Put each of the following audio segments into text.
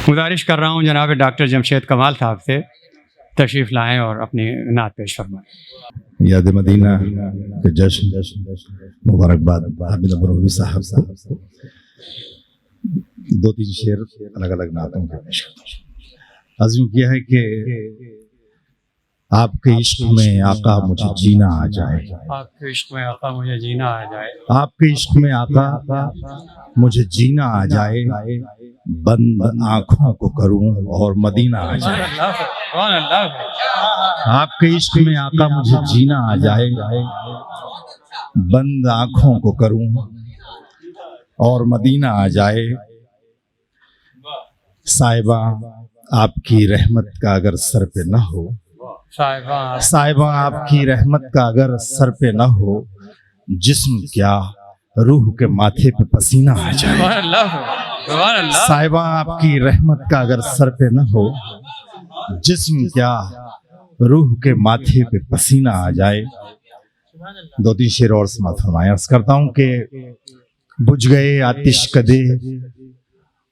गुजारिश कर रहा हूँ जनाब डॉक्टर जमशेद कमाल साहब से तशरीफ़ लाएँ और अपनी नात पेश फरमाएँ। याद मदीना के जश्न मुबारकबाद हामिद अबरोवी साहब को। दो तीन शेर अलग अलग नातों के पेश करता हूँ। आज़म किया है कि आपके इश्क में आका मुझे जीना आ जाए, आपके इश्क में आका मुझे जीना आ जाए, आपके इश्क में आका मुझे जीना आ जाए, बंद आँखों को करूं और मदीना आ जाए। आपके इश्क में आका मुझे जीना आ जाए, बंद आँखों को करूं और मदीना आ जाए। साहिबा आपकी रहमत का अगर सर पे न हो, साहिबा आपकी रहमत का अगर सर पे न हो, जिस्म क्या रूह के माथे पे पसीना आ जाए। साहिबा आपकी रहमत का अगर सर पे न हो, जिस्म क्या रूह के माथे पे पसीना आ जाए। दो तीन शेर और समाप्त फरमाएं। अर्ज करता हूँ कि बुझ गए आतिश कदे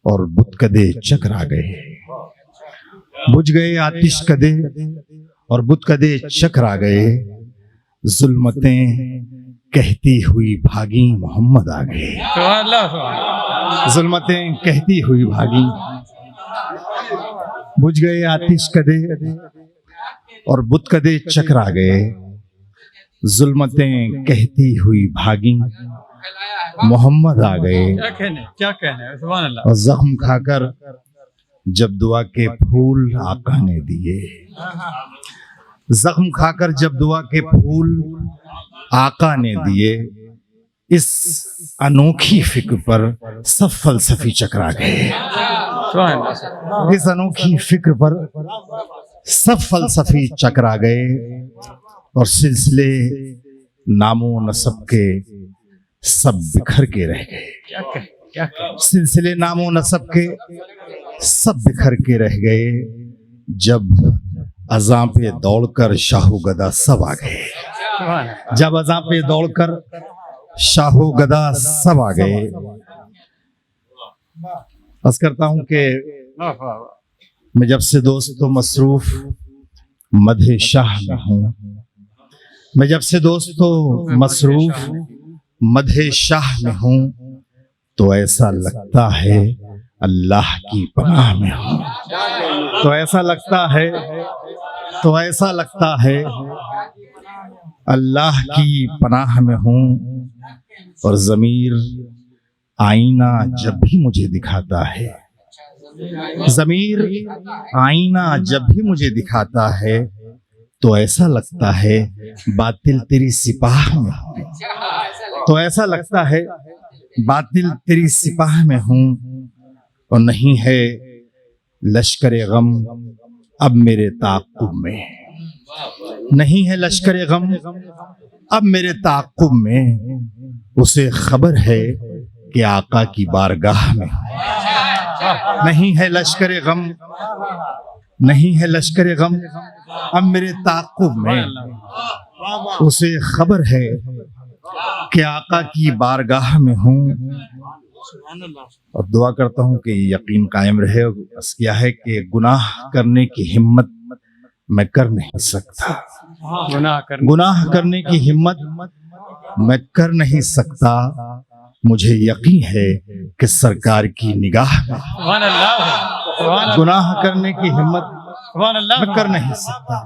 और बुत कदे चकरा गए, बुझ गए आतिश कदे और बुत कदे चकरा गए, जुल्मतें कहती हुई भागी मोहम्मद आ गए। जुल्मतें कहती हुई भागी, बुझ गए आतिश कदे और बुत कदे चकरा गए, जुल्मतें कहती हुई भागी मोहम्मद आ गए। क्या कहने सुभान अल्लाह। और जख्म खाकर जब दुआ के फूल आका ने दिए, जख्म खाकर जब दुआ के फूल आका ने दिए, इस अनोखी फिक्र पर सब फलसफी चकरा गए। इस अनोखी फिक्र पर सब फलसफी चकरा गए और सिलसिले नामो नसब के सब बिखर के रह गए। सिलसिले नामो नसब के सब बिखर के रह गए, जब अज़ां पे दौड़कर शाहो गदा सब आ गए। जब अज़ां पे दौड़कर शाहो गदा सब आ गए। अर्ज़ करता हूँ कि मैं जब से दोस्तों मसरूफ मधे शाह में हूँ, मैं जब से दोस्तों मसरूफ मधे शाह में हूँ, तो ऐसा लगता है अल्लाह की पनाह में हूँ। तो ऐसा लगता है, तो ऐसा लगता है अल्लाह की पनाह में हूँ। और ज़मीर आईना जब भी मुझे दिखाता है, ज़मीर आईना जब भी मुझे दिखाता है, तो ऐसा लगता है बातिल तेरी सिपाह में हूँ। तो ऐसा लगता है बातिल तेरी सिपाह में हूँ। और नहीं है लश्कर गम अब मेरे ताक़ुब में, नहीं है लश्कर गम अब मेरे ताक़ुब में, उसे खबर है कि आका की बारगाह में। नहीं है लश्कर गम, नहीं है लश्कर गम अब मेरे ताक़ुब में, उसे खबर है कि आका की बारगाह में हूँ। और दुआ करता हूँ कि यकीन कायम रहे। बस क्या है कि गुनाह करने की हिम्मत मैं कर नहीं सकता, गुनाह करने की हिम्मत मैं कर नहीं सकता। मुझे यकीन है कि सरकार की निगाह में गुनाह करने की हिम्मत मैं कर नहीं सकता।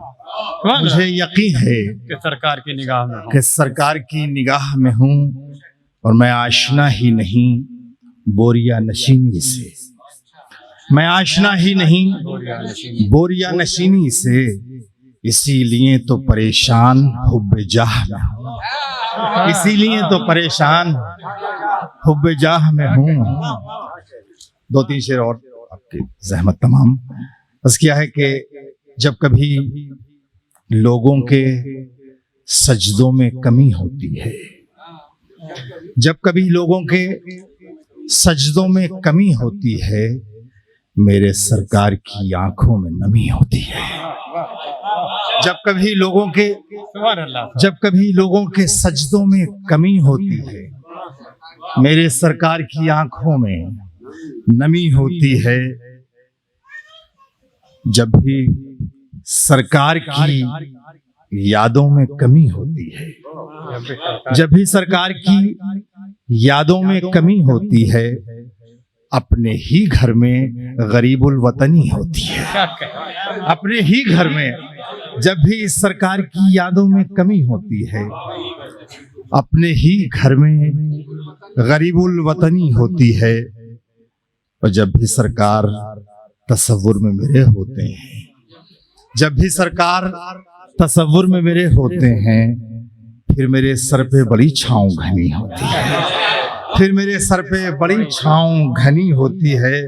मुझे यकीन है कि सरकार की निगाह में कि सरकार की निगाह में हूँ। और मैं आशना ही नहीं बोरिया नशीनी से, मैं आशना ही नहीं बोरिया नशीनी से, इसीलिए तो परेशान हुब्बे जाह में हूँ, इसीलिए तो परेशान हुब्बे जाह में हूँ। दो तीन शेर और आपकी ज़हमत तमाम। बस क्या है कि जब कभी लोगों के सजदों में कमी होती है, जब कभी लोगों के सजदों में कमी होती है, मेरे सरकार की आंखों में नमी होती है। जब कभी लोगों के जब कभी लोगों के सजदों में कमी होती है, मेरे सरकार की आंखों में नमी होती है। जब भी सरकार की यादों में कमी होती है, जब भी सरकार की यादों में कमी होती है, अपने ही घर में गरीबुल वतनी होती है। अपने ही घर में जब भी इस सरकार की यादों में कमी होती है, अपने ही घर में गरीबुल वतनी होती है। और जब भी सरकार तसव्वुर में मेरे होते हैं, जब भी सरकार तसव्वुर में मेरे होते हैं, फिर मेरे सर पे बड़ी छाँव घनी होती है, फिर मेरे सर पे बड़ी छाँव घनी होती है।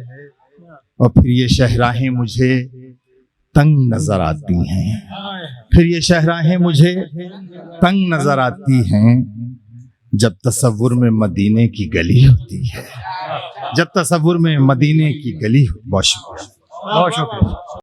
और फिर ये शहराहें मुझे तंग नजर आती हैं, फिर ये शहराहें मुझे तंग नजर आती हैं। जब तसव्वुर में मदीने की गली होती है, जब तसव्वुर में मदीने की गली। बहुत शुक्रिया। बहुत शुक्रिया।